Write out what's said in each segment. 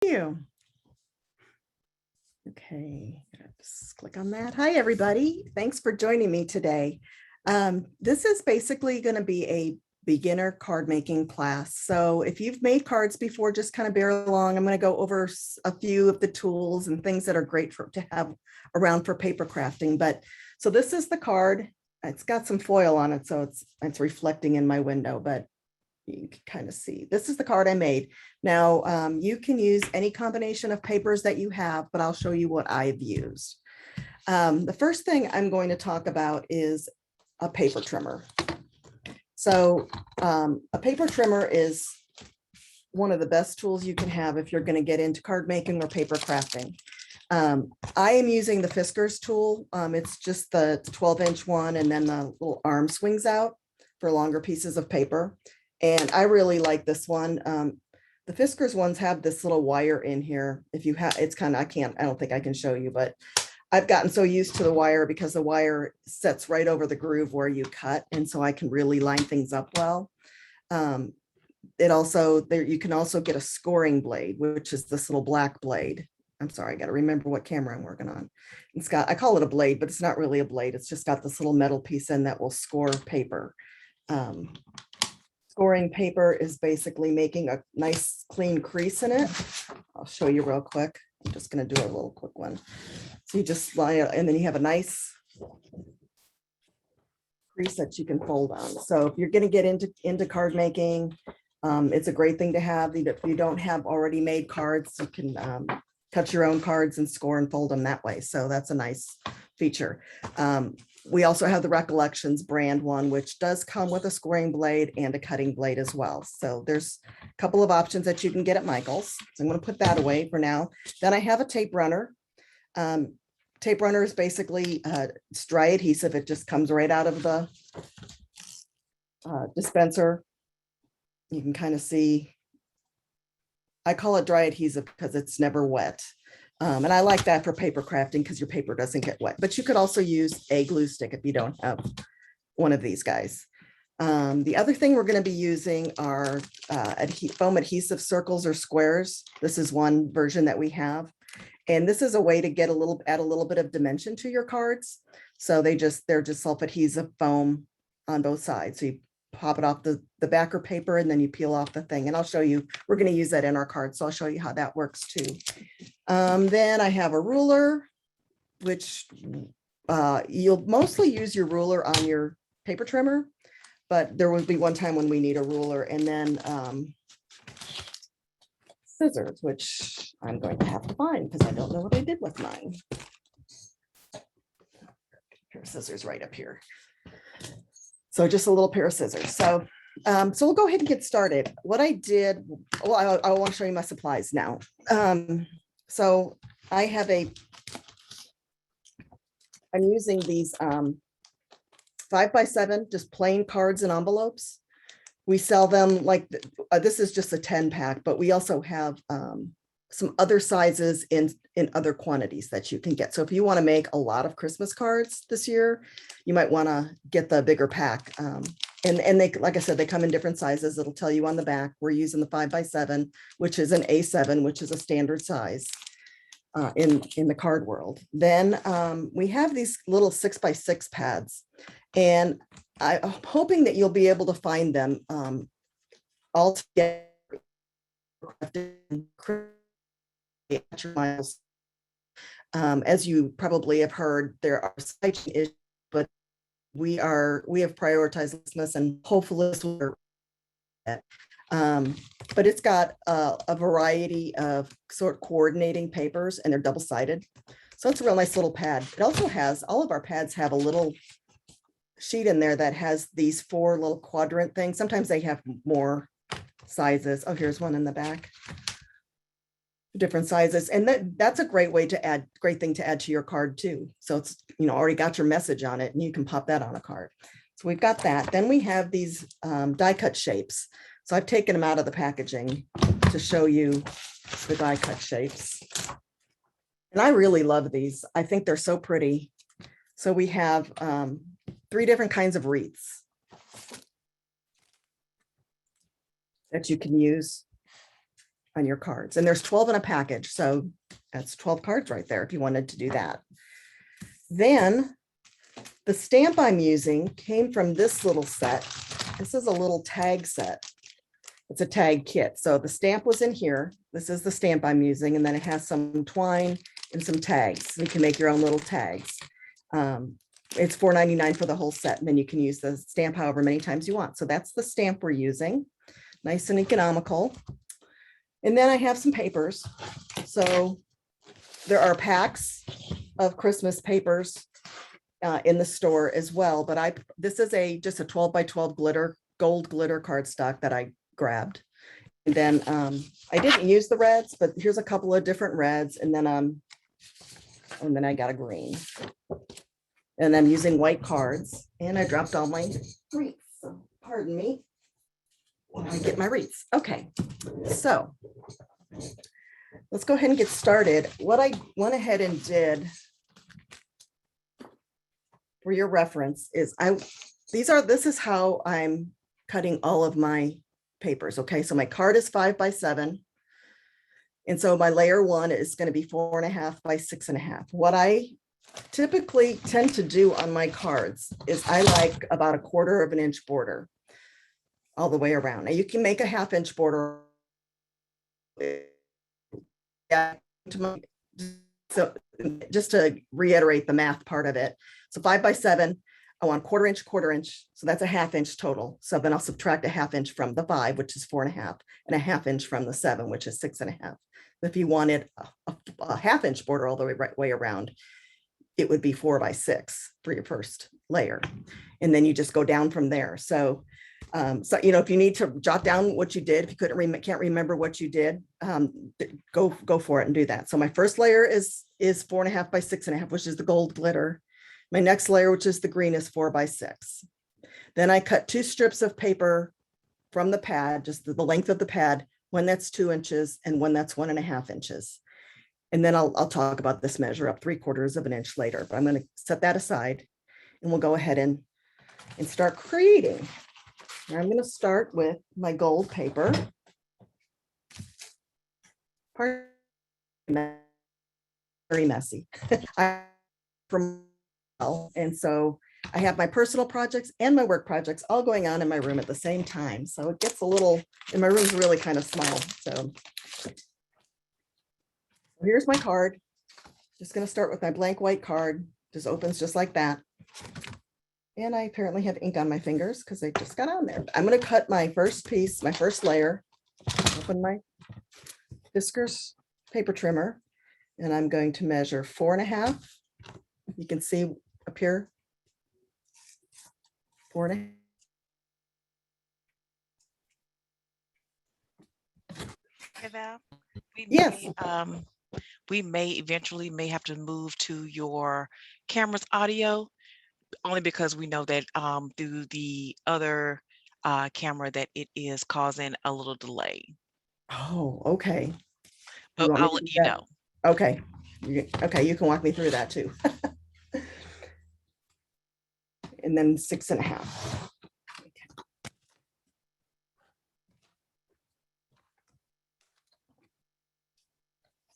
You. Okay, just click on that. Hi, everybody. Thanks for joining me today. This is basically going to be a beginner card making class. So if you've made cards before, just kind of bear along. I'm going to go over a few of the tools and things that are great to have around for paper crafting. But so this is the card. It's got some foil on it, so it's reflecting in my window, but you can kind of see. This is the card I made. Now, you can use any combination of papers that you have, but I'll show you what I've used. The first thing I'm going to talk about is a paper trimmer. So a paper trimmer is one of the best tools you can have if you're going to get into card making or paper crafting. I am using the Fiskars tool. It's just the 12-inch one, and then the little arm swings out for longer pieces of paper. And I really like this one. The Fiskars ones have this little wire in here. If you have, it's kind of, I don't think I can show you, but I've gotten so used to the wire because the wire sets right over the groove where you cut. And so I can really line things up well. It also, you can also get a scoring blade, which is this little black blade. I'm sorry, I got to remember what camera I'm working on. It's got, I call it a blade, but it's not really a blade. It's just got this little metal piece in that will score paper. Scoring paper is basically making a nice clean crease in it. I'll show you real quick. I'm just going to do a little quick one. So you just lie it, and then you have a nice crease that you can fold on. So if you're going to get into card making, it's a great thing to have. If you don't have already made cards, you can cut your own cards and score and fold them that way. So that's a nice feature. We also have the Recollections brand one, which does come with a scoring blade and a cutting blade as well. So there's a couple of options that you can get at Michael's. So I'm going to put that away for now. Then I have a tape runner. Tape runner is basically it's dry adhesive. It just comes right out of the dispenser. You can kind of see, I call it dry adhesive because it's never wet. And I like that for paper crafting because your paper doesn't get wet, but you could also use a glue stick if you don't have one of these guys. The other thing we're going to be using are foam adhesive circles or squares. This is one version that we have. And this is a way to get add a little bit of dimension to your cards. So they're just self-adhesive foam on both sides. So you pop it off the backer paper and then you peel off the thing. And I'll show you, we're going to use that in our cards. So I'll show you how that works too. Then I have a ruler, which you'll mostly use your ruler on your paper trimmer, but there will be one time when we need a ruler. And then scissors, which I'm going to have to find because I don't know what I did with mine. Pair of scissors right up here. So just a little pair of scissors. So we'll go ahead and get started. What I did, well, I want to show you my supplies now. So I have I'm using these 5x7, just plain cards and envelopes. We sell them like, this is just a 10 pack, but we also have some other sizes in other quantities that you can get. So if you want to make a lot of Christmas cards this year, you might want to get the bigger pack. And they, like I said, they come in different sizes. It'll tell you on the back. We're using the 5x7, which is an A7, which is a standard size in the card world. Then we have these little 6x6 pads, and I'm hoping that you'll be able to find them all together. As you probably have heard, there are supply chain issues, but we have prioritized this, and hopefully this will but it's got a variety of sort of coordinating papers, and they're double-sided. So it's a real nice little pad. It also has, all of our pads have a little sheet in there that has these 4 little quadrant things. Sometimes they have more sizes. Oh, here's one in the back. Different sizes, and that's a great way to great thing to add to your card too. So it's, already got your message on it, and you can pop that on a card. So we've got that. Then we have these die cut shapes. So I've taken them out of the packaging to show you the die cut shapes. And I really love these. I think they're so pretty. So we have 3 different kinds of wreaths that you can use. on your cards. And there's 12 in a package. So that's 12 cards right there if you wanted to do that. Then the stamp I'm using came from this little set. This is a little tag set. It's a tag kit. So the stamp was in here. This is the stamp I'm using. And then it has some twine and some tags. You can make your own little tags. It's $4.99 for the whole set. And then you can use the stamp however many times you want. So that's the stamp we're using. Nice and economical. And then I have some papers. So there are packs of Christmas papers in the store as well. But this is just a 12 by 12 gold glitter cardstock that I grabbed. And then I didn't use the reds, but here's a couple of different reds. And then I got a green. And I'm using white cards. And I dropped all my wreaths. So pardon me while I get my wreaths. Okay, so let's go ahead and get started. What I went ahead and did for your reference is this is how I'm cutting all of my papers. Okay, so my card is 5 by 7. And so my layer 1 is going to be 4.5 by 6.5. What I typically tend to do on my cards is I like about a 1/4 of an inch border all the way around. Now you can make a 1/2 inch border. So just to reiterate the math part of it. So 5 by 7, I want 1/4 inch. So that's a 1/2 inch total. So then I'll subtract a 1/2 inch from the 5, which is 4.5, and a 1/2 inch from the 7, which is 6.5. If you wanted a 1/2 inch border all the way around, it would be 4 by 6 for your first layer. And then you just go down from there. So, if you need to jot down what you did, if you can't remember what you did, go for it and do that. So my first layer is 4.5 by 6.5, which is the gold glitter. My next layer, which is the green, is 4 by 6. Then I cut 2 strips of paper from the pad, just the length of the pad, one that's 2 inches and one that's 1.5 inches. And then I'll talk about this measure up 3/4 of an inch later, but I'm going to set that aside and we'll go ahead and start creating. Now I'm going to start with my gold paper. Very messy. And so I have my personal projects and my work projects all going on in my room at the same time. So it gets a little, and my room's really kind of small. So here's my card. Just going to start with my blank white card. Just opens just like that. And I apparently have ink on my fingers because they just got on there. I'm going to cut my first piece, my first layer. Open my Fiskars paper trimmer. And I'm going to measure 4.5. You can see up here, 4.5. Okay, Val, Yes. we may eventually have to move to your camera's audio, only because we know that through the other camera that it is causing a little delay. Oh, okay. But I'll let you know. Okay. Okay, you can walk me through that too. And then 6.5. Okay.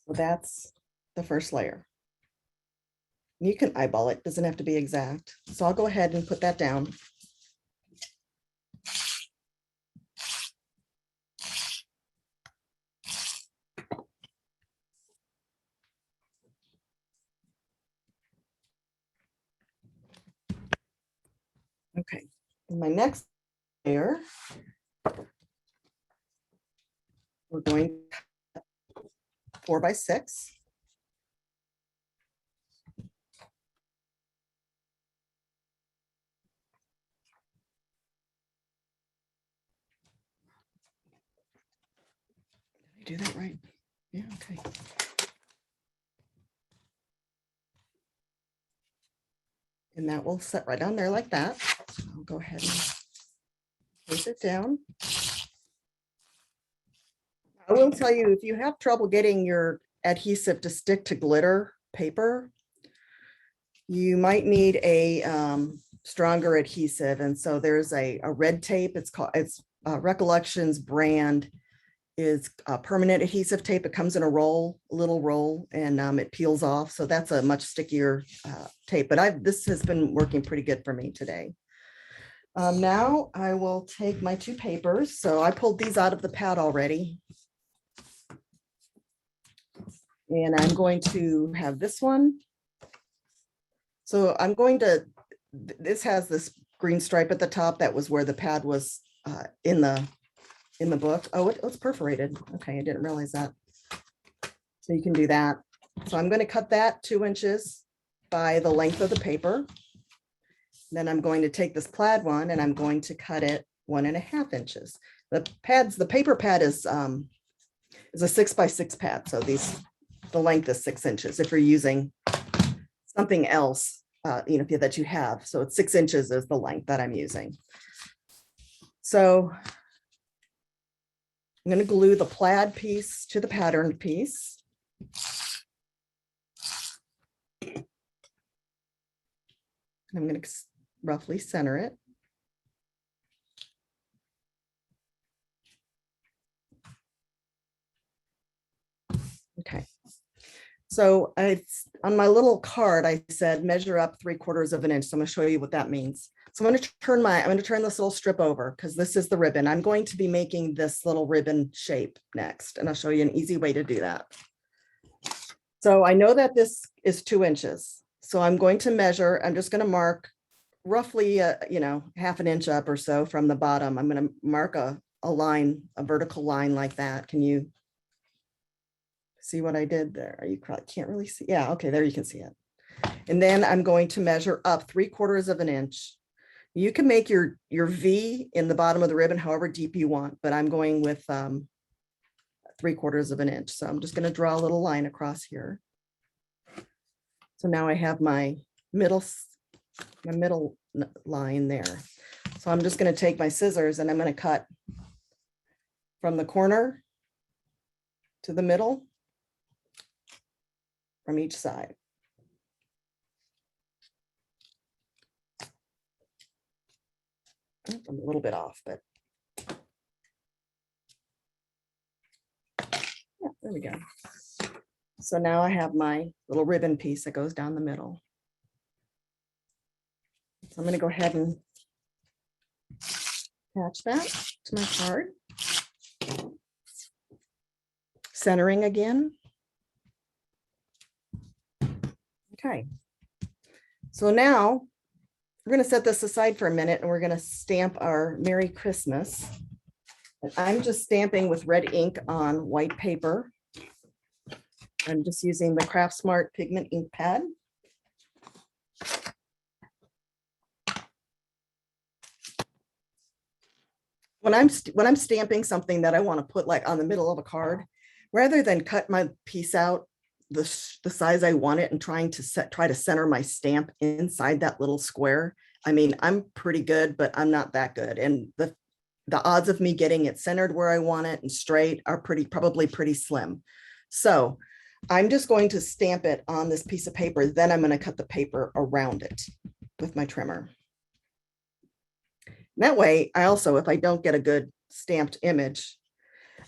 So that's the first layer. You can eyeball it, doesn't have to be exact. So I'll go ahead and put that down. Okay, in my next layer, we're going 4 by 6. Did I do that right? Yeah, okay. And that will set right on there like that. So I'll go ahead and place it down. I will tell you, if you have trouble getting your adhesive to stick to glitter paper, you might need a stronger adhesive. And so there's a red tape. It's Recollections brand is permanent adhesive tape. It comes in a roll, a little roll, and it peels off. So that's a much stickier tape, but this has been working pretty good for me today. Now I will take my two papers. So I pulled these out of the pad already. And I'm going to have this one. So I'm going to, this has this green stripe at the top. That was where the pad was in the book. Oh, it's perforated. Okay, I didn't realize that. So you can do that. So I'm going to cut that 2 inches by the length of the paper. Then I'm going to take this plaid one and I'm going to cut it 1.5 inches. The paper pad is a 6x6 pad. So the length is 6 inches. If you're using something else, that you have. So it's 6 inches is the length that I'm using. So I'm going to glue the plaid piece to the patterned piece. I'm going to roughly center it. Okay. So on my little card, I said measure up 3/4 of an inch. So I'm going to show you what that means. So I'm going to turn this little strip over because this is the ribbon. I'm going to be making this little ribbon shape next, and I'll show you an easy way to do that. So I know that this is 2 inches. So I'm going to measure, I'm just going to mark roughly, 1/2 inch up or so from the bottom. I'm going to mark a line, a vertical line like that. Can you see what I did there? You probably can't really see. Yeah, okay, there you can see it. And then I'm going to measure up 3/4 of an inch. You can make your V in the bottom of the ribbon however deep you want, but I'm going with 3/4 of an inch. So I'm just going to draw a little line across here. So now I have my middle line there. So I'm just going to take my scissors and I'm going to cut from the corner to the middle from each side. I'm a little bit off, but yeah, there we go. So now I have my little ribbon piece that goes down the middle. So I'm going to go ahead and attach that to my card. Centering again. Okay. So now we're going to set this aside for a minute and we're going to stamp our Merry Christmas. And I'm just stamping with red ink on white paper. I'm just using the Craft Smart pigment ink pad. When I'm stamping something that I want to put like on the middle of a card, rather than cut my piece out the size I want it and try to center my stamp inside that little square. I mean, I'm pretty good, but I'm not that good. And the odds of me getting it centered where I want it and straight are probably pretty slim. So I'm just going to stamp it on this piece of paper. Then I'm going to cut the paper around it with my trimmer. That way, if I don't get a good stamped image.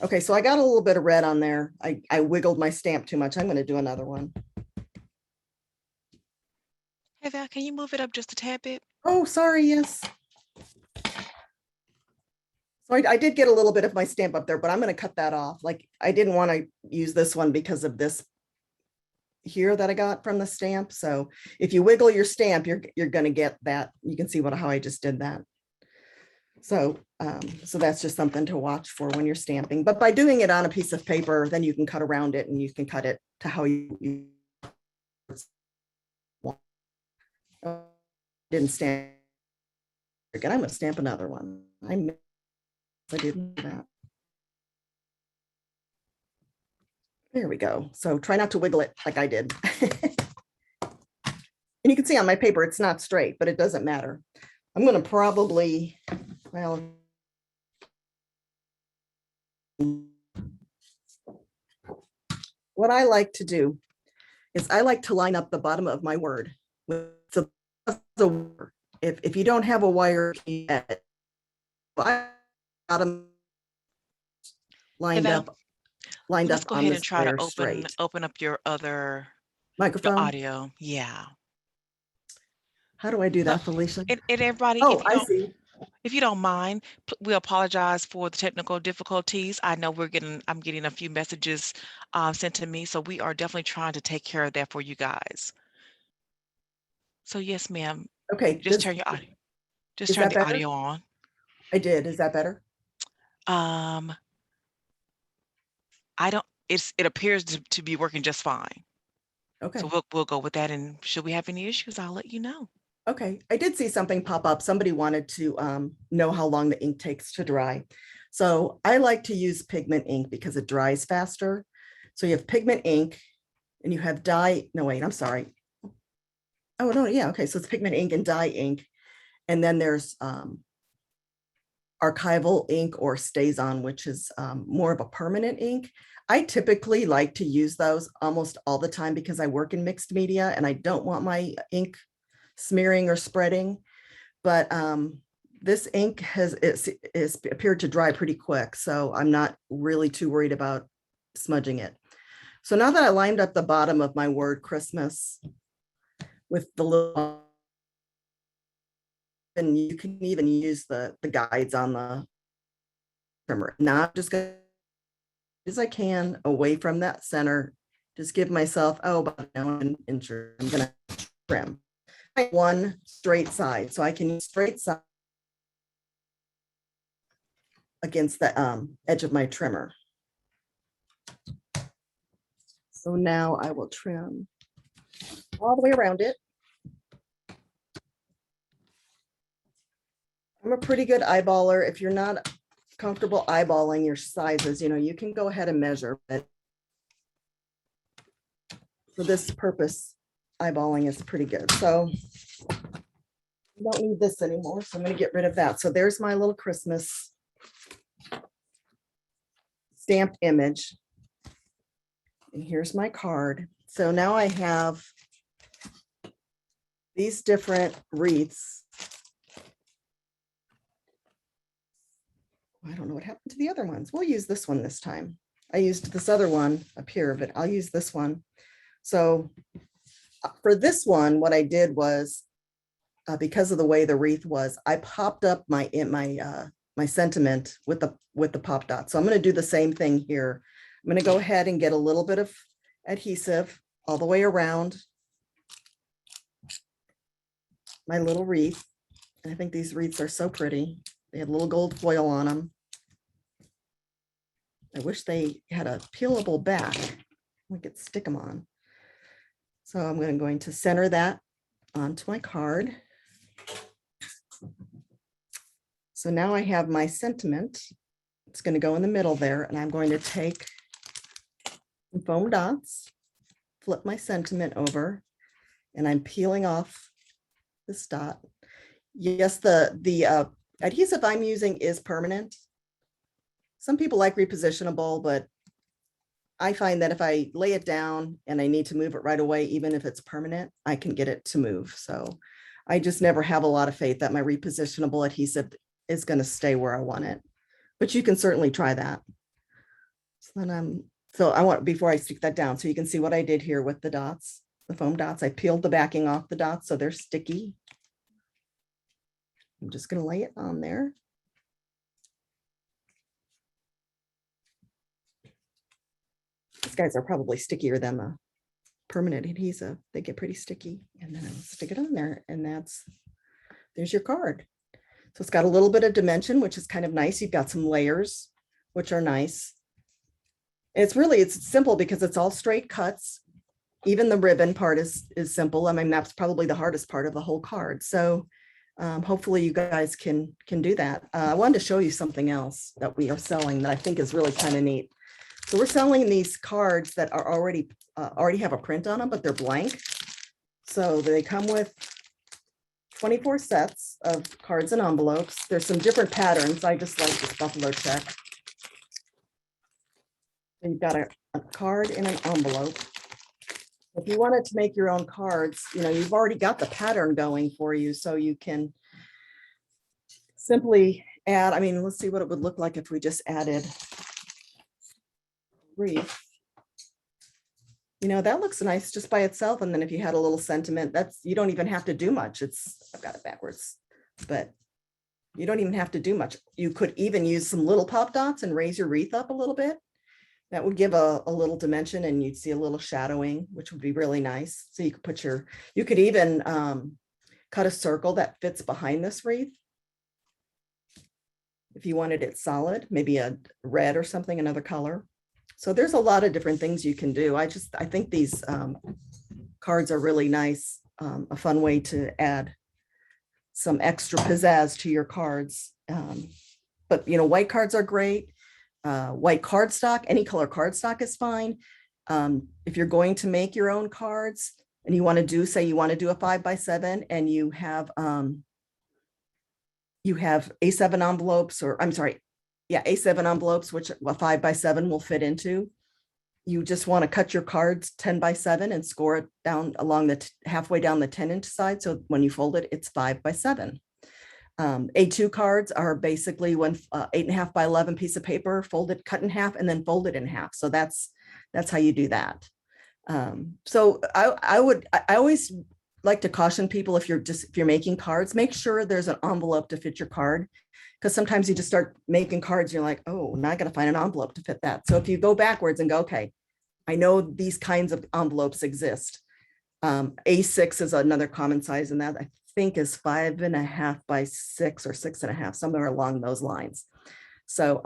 Okay, so I got a little bit of red on there. I wiggled my stamp too much. I'm going to do another one. Hey Val, can you move it up just a tad bit? Oh, sorry, yes. So I did get a little bit of my stamp up there, but I'm going to cut that off. Like I didn't want to use this one because of this here that I got from the stamp. So if you wiggle your stamp, you're going to get that. You can see how I just did that. So that's just something to watch for when you're stamping. But by doing it on a piece of paper, then you can cut around it and you can cut it to how you want. Didn't stamp again. I'm going to stamp another one. I didn't do that. There we go. So try not to wiggle it like I did. And you can see on my paper, it's not straight, but it doesn't matter. I'm going to probably, well, what I like to do is I like to line up the bottom of my word with if you don't have a wire, bottom. lined Val, up, lined let's up go on ahead and the try to square straight. open up your Microphone. audio. Yeah. How do I do So, that, Felicia? and everybody, Oh, I see. if you don't mind, we apologize for the technical difficulties. I know I'm getting a few messages sent to me, so we are definitely trying to take care of that for you guys. So yes, ma'am, Okay, just turn your audio, just is turn that the better? audio on. I did. Is that better? Um, I don't, it appears to be working just fine. So Okay. we'll go with that. And should we have any issues, I'll let you know. Okay. I did see something pop up. Somebody wanted to know how long the ink takes to dry. So I like to use pigment ink because it dries faster. So you have pigment ink and you have dye. No, wait, I'm sorry. Oh, no, yeah. Okay. So it's pigment ink and dye ink. And then there's archival ink or stays on, which is more of a permanent ink. I typically like to use those almost all the time because I work in mixed media and I don't want my ink smearing or spreading. But this ink has appeared to dry pretty quick, so I'm not really too worried about smudging it. So now that I lined up the bottom of my word Christmas with the little, and you can even use the guides on the trimmer. Now I'm just going as I can away from that center. Just give myself, about an inch. I'm going to trim one straight side, so I can use straight side against the edge of my trimmer. So now I will trim all the way around it. I'm a pretty good eyeballer. If you're not comfortable eyeballing your sizes, you can go ahead and measure, but for this purpose, eyeballing is pretty good. So I don't need this anymore, so I'm going to get rid of that. So there's my little Christmas stamped image. And here's my card. So now I have these different wreaths. I don't know what happened to the other ones. We'll use this one this time. I used this other one up here, but I'll use this one. So for this one, what I did was, because of the way the wreath was, I popped up my sentiment with the pop dot. So I'm going to do the same thing here. I'm going to go ahead and get a little bit of adhesive all the way around my little wreath. And I think these wreaths are so pretty. They have little gold foil on them. I wish they had a peelable back. We could stick them on. So I'm going to center that onto my card. So now I have my sentiment. It's going to go in the middle there, and I'm going to take some foam dots, flip my sentiment over, and I'm peeling off this dot. Yes, the adhesive I'm using is permanent. Some people like repositionable, but I find that if I lay it down and I need to move it right away, even if it's permanent, I can get it to move. So I just never have a lot of faith that my repositionable adhesive is going to stay where I want it, but you can certainly try that. So I want, before I stick that down, so you can see what I did here with the dots, the foam dots, I peeled the backing off the dots so they're sticky. I'm just going to lay it on there. These guys are probably stickier than the permanent adhesive. They get pretty sticky. And then I'll stick it on there, and there's your card. So it's got a little bit of dimension, which is kind of nice. You've got some layers, which are nice. It's simple because it's all straight cuts. Even the ribbon part is simple. I mean, that's probably the hardest part of the whole card. So hopefully you guys can do that. I wanted to show you something else that we are selling that I think is really kind of neat. So we're selling these cards that are already have a print on them, but they're blank. So they come with 24 sets of cards and envelopes. There's some different patterns. I just like this buffalo check. So you've got a card in an envelope. If you wanted to make your own cards, you've already got the pattern going for you, so you can simply add, let's see what it would look like if we just added wreath. You know, that looks nice just by itself. And then if you had a little sentiment, that's, you don't even have to do much. I've got it backwards, but you don't even have to do much. You could even use some little pop dots and raise your wreath up a little bit. That would give a little dimension, and you'd see a little shadowing, which would be really nice. So you could put you could even cut a circle that fits behind this wreath. If you wanted it solid, maybe a red or something, another color. So there's a lot of different things you can do. I think these cards are really nice, a fun way to add some extra pizzazz to your cards. But you know, white cards are great. White cardstock, any color cardstock is fine. If you're going to make your own cards and you want to do, say you want to do a 5x7 and you have A7 envelopes, or I'm sorry, yeah, A7 envelopes, which a 5x7 will fit into. You just want to cut your cards 10x7 and score it down along the halfway down the 10-inch side. So when you fold it, it's 5x7. A2 cards are basically when 8.5x11 piece of paper, folded, cut in half, and then folded in half. So that's how you do that. So I always like to caution people, if you're making cards, make sure there's an envelope to fit your card, because sometimes you just start making cards, you're like, oh, now I got to find an envelope to fit that. So if you go backwards and go, okay, I know these kinds of envelopes exist. A6 is another common size, and that I think is 5.5x6 or 6.5, somewhere along those lines. So,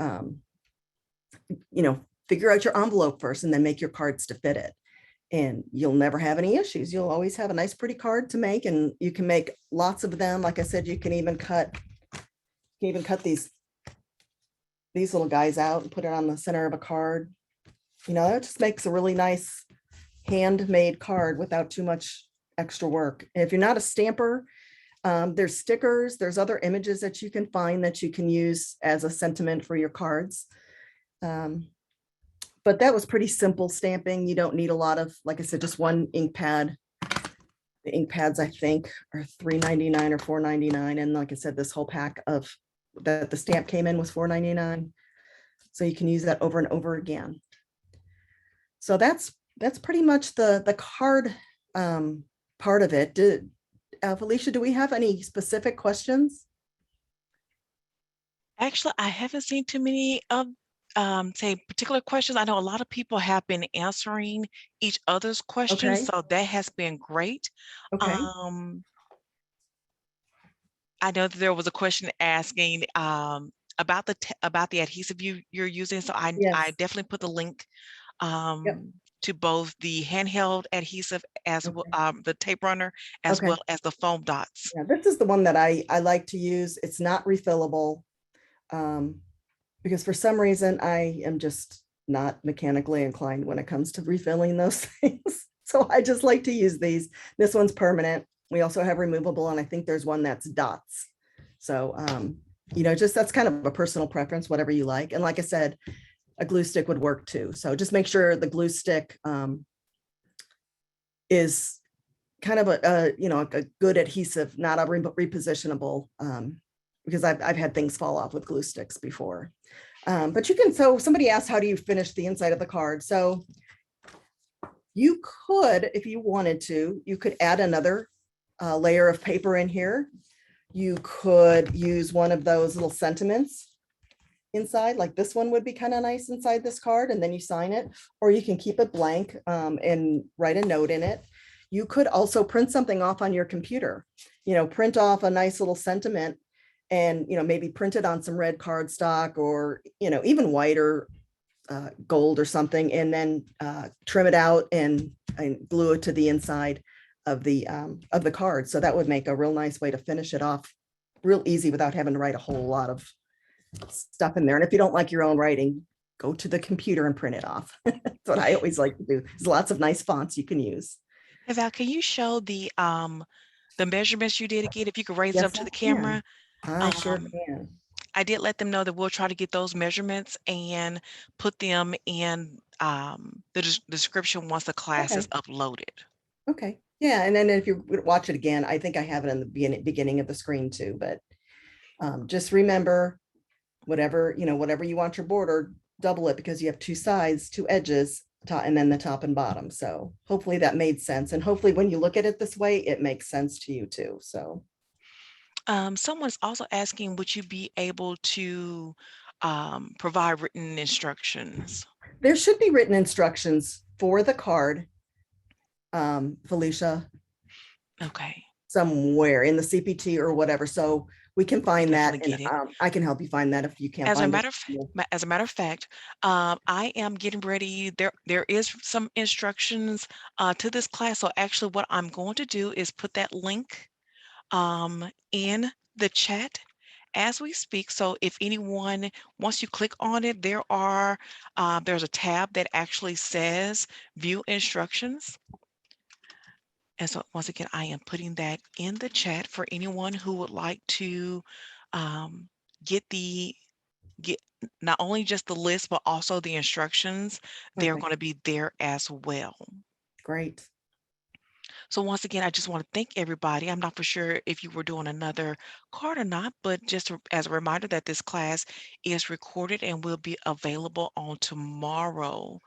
you know, figure out your envelope first and then make your cards to fit it. And you'll never have any issues. You'll always have a nice, pretty card to make, and you can make lots of them. Like I said, you can even cut these little guys out and put it on the center of a card. You know, that just makes a really nice handmade card without too much extra work. And if you're not a stamper, there's stickers, there's other images that you can find that you can use as a sentiment for your cards. But that was pretty simple stamping. You don't need a lot of, like I said, just one ink pad. The ink pads, I think, are $3.99 or $4.99. And like I said, this whole pack of that the stamp came in was $4.99. So you can use that over and over again. So that's pretty much the card part of it. Felicia, do we have any specific questions? Actually, I haven't seen too many of say particular questions. I know a lot of people have been answering each other's questions, Okay. so that has been great. Okay. I know that there was a question asking about the adhesive you're using, so I Yes. definitely put the link Yep. to both the handheld adhesive as well, Okay. the tape runner, as Okay. well as the foam dots. Yeah, this is the one that I like to use. It's not refillable, because for some reason I am just not mechanically inclined when it comes to refilling those things. So I just like to use these. This one's permanent. We also have removable, and I think there's one that's dots. So, you know, just that's kind of a personal preference, whatever you like. And like I said, a glue stick would work too. So just make sure the glue stick is kind of a good adhesive, not a repositionable, because I've had things fall off with glue sticks before. But you can, so somebody asked, how do you finish the inside of the card? So you could, if you wanted to, you could add another layer of paper in here. You could use one of those little sentiments inside, like this one would be kind of nice inside this card, and then you sign it, or you can keep it blank and write a note in it. You could also print something off on your computer, you know, print off a nice little sentiment and, you know, maybe print it on some red cardstock, or, you know, even white or gold or something, and then trim it out and glue it to the inside of the card. So that would make a real nice way to finish it off real easy without having to write a whole lot of stuff in there. And if you don't like your own writing, go to the computer and print it off. That's what I always like to do. There's lots of nice fonts you can use. Hey Val, can you show the measurements you did again, if you could raise it up Yes, to I the can. camera? I sure Um, can. I did let them know that we'll try to get those measurements and put them in the description once the class is Okay. uploaded. Okay. Yeah. And then if you watch it again, I think I have it in the beginning of the screen too, but just remember, whatever you want your border, double it because you have two sides, two edges, and then the top and bottom. So hopefully that made sense. And hopefully when you look at it this way, it makes sense to you too. So Someone's also asking, would you be able to provide written instructions? there should be written instructions for the card, Felicia, Okay, somewhere in the CPT or whatever. So we can find that, definitely and get it. I can help you find that if you can't As a find it. matter of as a matter of fact, I am getting ready. There is some instructions to this class. So actually, what I'm going to do is put that link in the chat as we speak. So if anyone, once you click on it, there's a tab that actually says View Instructions. And so once again, I am putting that in the chat for anyone who would like to um, get get not only just the list, but also the instructions. They're Okay, going to be there as well. great. So once again, I just want to thank everybody. I'm not for sure if you were doing another card or not, but just as a reminder that this class is recorded and will be available on tomorrow.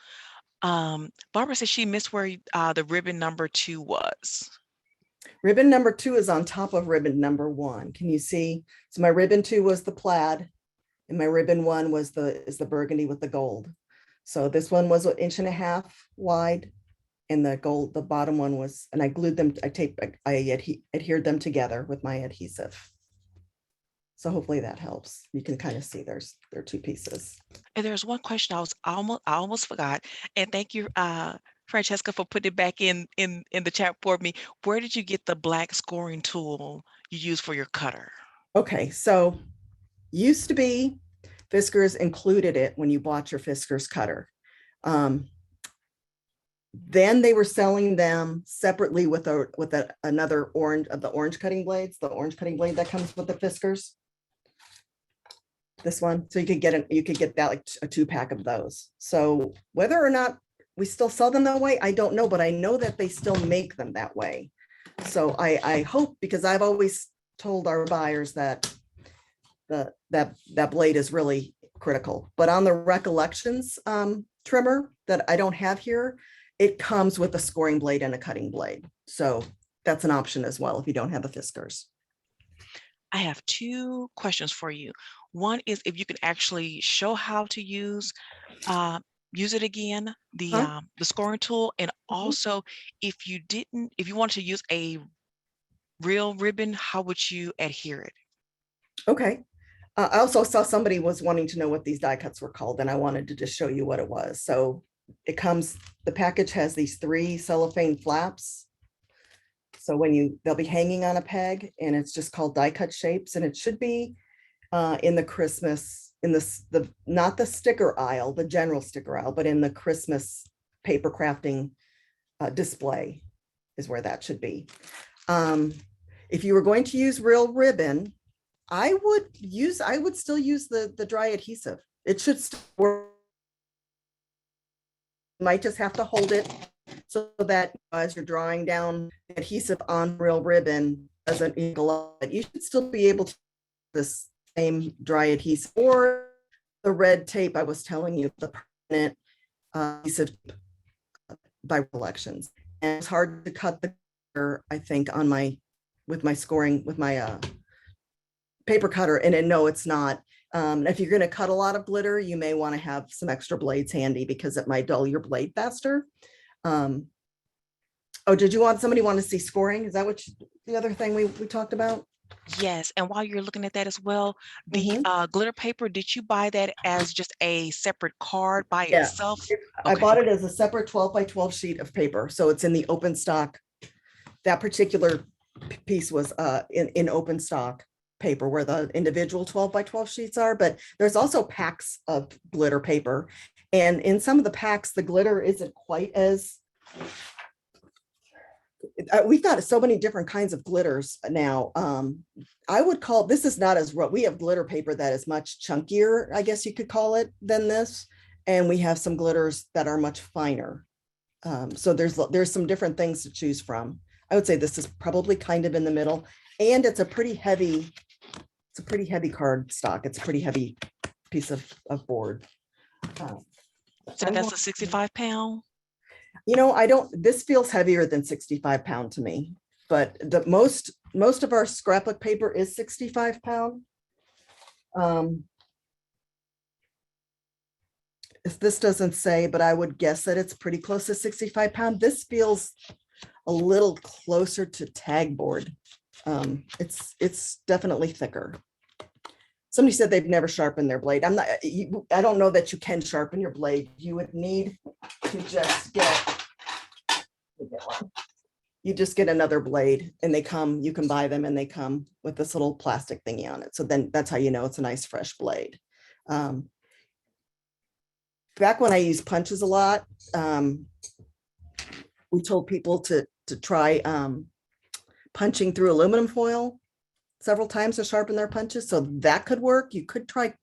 Barbara said she missed where the ribbon number 2 was. Ribbon number 2 is on top of ribbon number 1. Can you see? So my ribbon 2 was the plaid, and my ribbon 1 was the burgundy with the gold. So this one was 1.5 inches wide, and the gold, the bottom one was, and I glued them, I adhered them together with my adhesive. So hopefully that helps. You can kind of see there are two pieces. And there's one question I almost forgot. And thank you, Francesca, for putting it back in the chat for me. Where did you get the black scoring tool you use for your cutter? Okay, so used to be Fiskars included it when you bought your Fiskars cutter. Then they were selling them separately with another orange of the orange cutting blades, the orange cutting blade that comes with the Fiskars. This one, so you could get that, like a 2-pack of those. So whether or not we still sell them that way, I don't know, but I know that they still make them that way. So I hope, because I've always told our buyers that that blade is really critical. But on the Recollections trimmer that I don't have here, it comes with a scoring blade and a cutting blade. So that's an option as well if you don't have the Fiskars. I have 2 questions for you. One is if you can actually show how to use it again, the scoring tool, and also if you wanted to use a real ribbon, how would you adhere it? Okay. I also saw somebody was wanting to know what these die cuts were called, and I wanted to just show you what it was. So the package has these 3 cellophane flaps. So they'll be hanging on a peg, and it's just called die cut shapes, and it should be in the Christmas, not the sticker aisle, the general sticker aisle, but in the Christmas paper crafting display is where that should be. If you were going to use real ribbon, I would still use the dry adhesive. It should still work. You might just have to hold it so that as you're drawing down adhesive on real ribbon doesn't equal it. You should still be able to use the same dry adhesive or the red tape I was telling you, the permanent adhesive by Recollections. And it's hard to cut the color, I think, with my paper cutter, and no, it's not. If you're going to cut a lot of glitter, you may want to have some extra blades handy because it might dull your blade faster. Oh, somebody want to see scoring? Is that the other thing we talked about? Yes, and while you're looking at that as well, the glitter paper, did you buy that as just a separate card by Yeah, itself? I Okay. bought it as a separate 12 by 12 sheet of paper. So it's in the open stock. That particular piece was in open stock paper where the individual 12 by 12 sheets are, but there's also packs of glitter paper. And in some of the packs, the glitter isn't quite as, we've got so many different kinds of glitters now. I would call, this is not as, we have glitter paper that is much chunkier, I guess you could call it, than this. And we have some glitters that are much finer. So there's some different things to choose from. I would say this is probably kind of in the middle, and it's a pretty heavy card stock. It's a pretty heavy piece of board. Uh, So I that's want, a 65 pound. you know, I don't, this feels heavier than 65 pound to me, but the most of our scrapbook paper is 65 pound. If this doesn't say, but I would guess that it's pretty close to 65 pound. This feels a little closer to tag board. It's definitely thicker. Somebody said they've never sharpened their blade. I don't know that you can sharpen your blade. You would need to just you just get another blade, and you can buy them, and they come with this little plastic thingy on it. So then that's how you know it's a nice fresh blade. Back when I used punches a lot, we told people to try punching through aluminum foil several times to sharpen their punches. So that could work. You could try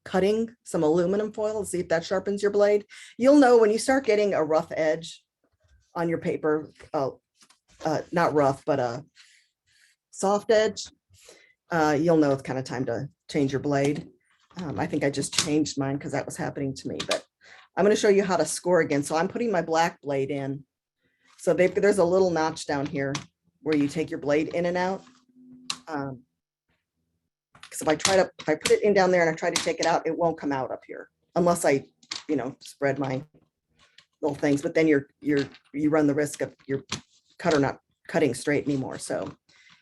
cutting some aluminum foil and see if that sharpens your blade. You'll know when you start getting a rough edge on your paper, not rough, but a soft edge, you'll know it's kind of time to change your blade. I think I just changed mine because that was happening to me, but I'm going to show you how to score again. So I'm putting my black blade in. So there's a little notch down here where you take your blade in and out. Because if I put it in down there and I try to take it out, it won't come out up here unless I, spread my little things. But then you run the risk of your cutter not cutting straight anymore. So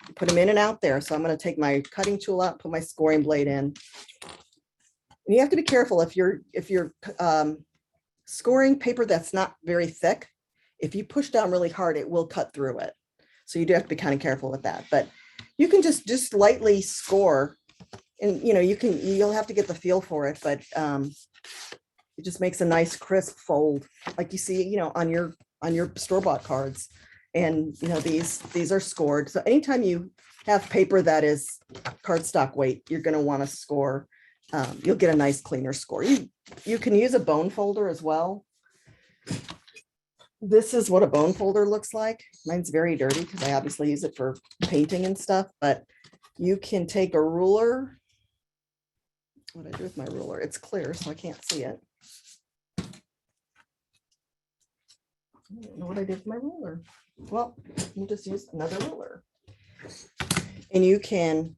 you put them in and out there. So I'm going to take my cutting tool out, put my scoring blade in. And you have to be careful if you're scoring paper that's not very thick. If you push down really hard, it will cut through it. So you do have to be kind of careful with that. But you can just lightly score, and you'll have to get the feel for it, but it just makes a nice crisp fold like you see, on your store-bought cards. And these are scored. So anytime you have paper that is cardstock weight, you're going to want to score. You'll get a nice cleaner score. You can use a bone folder as well. This is what a bone folder looks like. Mine's very dirty because I obviously use it for painting and stuff, but you can take a ruler. What do I do with my ruler? It's clear, so I can't see it. I don't know what I did with my ruler. Well, we'll just use another ruler. And you can,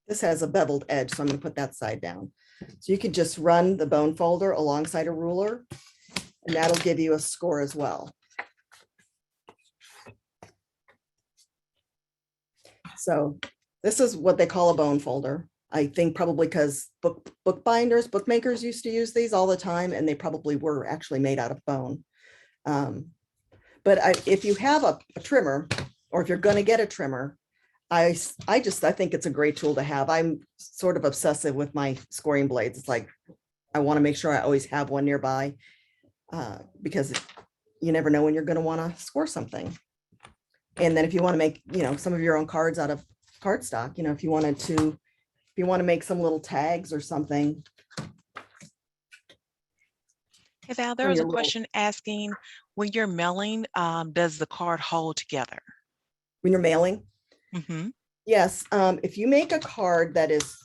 this has a beveled edge, so I'm going to put that side down. So you could just run the bone folder alongside a ruler, and that'll give you a score as well. So this is what they call a bone folder. I think probably because bookmakers used to use these all the time, and they probably were actually made out of bone. But if you have a trimmer, or if you're going to get a trimmer, I think it's a great tool to have. I'm sort of obsessive with my scoring blades. It's like, I want to make sure I always have one nearby, because you never know when you're going to want to score something. And then if you want to make, some of your own cards out of cardstock, if you want to make some little tags or something. Hey Val, there was a question asking, when you're mailing, does the card hold together? When you're mailing? Mm-hmm. Yes. If you make a card that is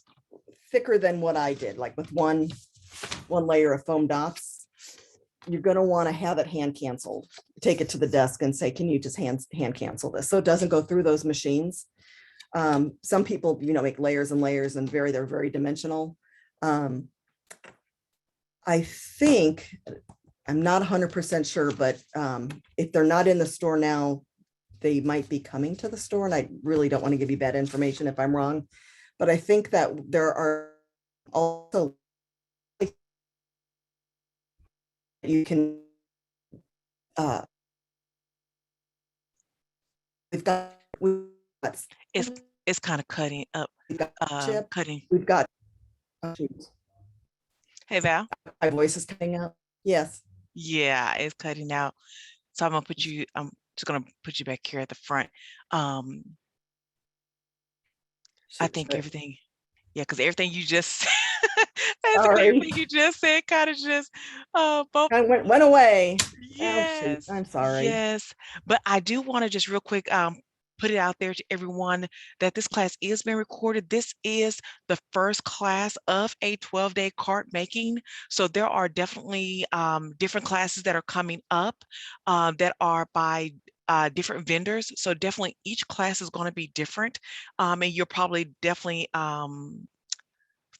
thicker than what I did, like with one layer of foam dots, you're going to want to have it hand canceled. Take it to the desk and say, can you just hand cancel this so it doesn't go through those machines? Some people, make layers and layers and they're very dimensional. I think, I'm not 100% sure, but if they're not in the store now, they might be coming to the store, and I really don't want to give you bad information if I'm wrong, but I think that there are also, you can, we've got it's kind of cutting up, we've got chip, cutting. we've got, Hey Val, my voice is cutting out. Yes. Yeah, it's cutting out. So I'm just gonna put you back here at the front. I think everything, yeah, because everything you just basically everything you just said kind of just both went away. yes, I'm sorry. yes. But I do want to just real quick put it out there to everyone that this class is being recorded. This is the first class of a 12-day card making. So there are definitely different classes that are coming up that are by different vendors. So definitely each class is going to be different. And you'll probably definitely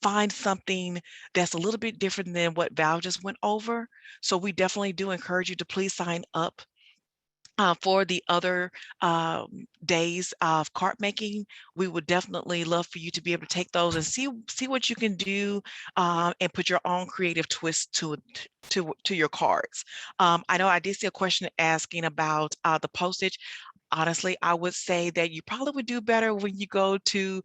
find something that's a little bit different than what Val just went over. So we definitely do encourage you to please sign up for the other days of card making. We would definitely love for you to be able to take those and see what you can do and put your own creative twist to your cards. I know I did see a question asking about the postage. Honestly, I would say that you probably would do better when you go to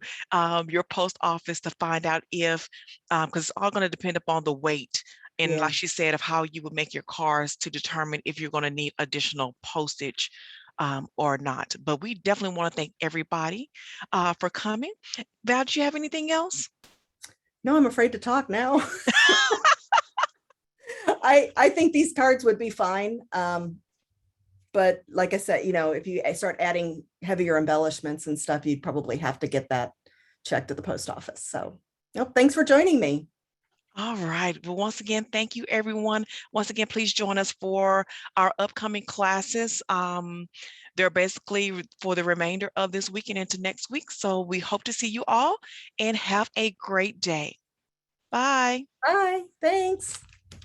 your post office to find out if, because it's all going to depend upon the weight and, Yeah. like she said, of how you would make your cards to determine if you're going to need additional postage or not. But we definitely want to thank everybody for coming. Val, do you have anything else? No, I'm afraid to talk now. I think these cards would be fine. But like I said, if you start adding heavier embellishments and stuff, you'd probably have to get that checked at the post office. So, nope, thanks for joining me. All right. Well, once again, thank you, everyone. Once again, please join us for our upcoming classes. They're basically for the remainder of this week and into next week. So we hope to see you all and have a great day. Bye. Bye. Thanks.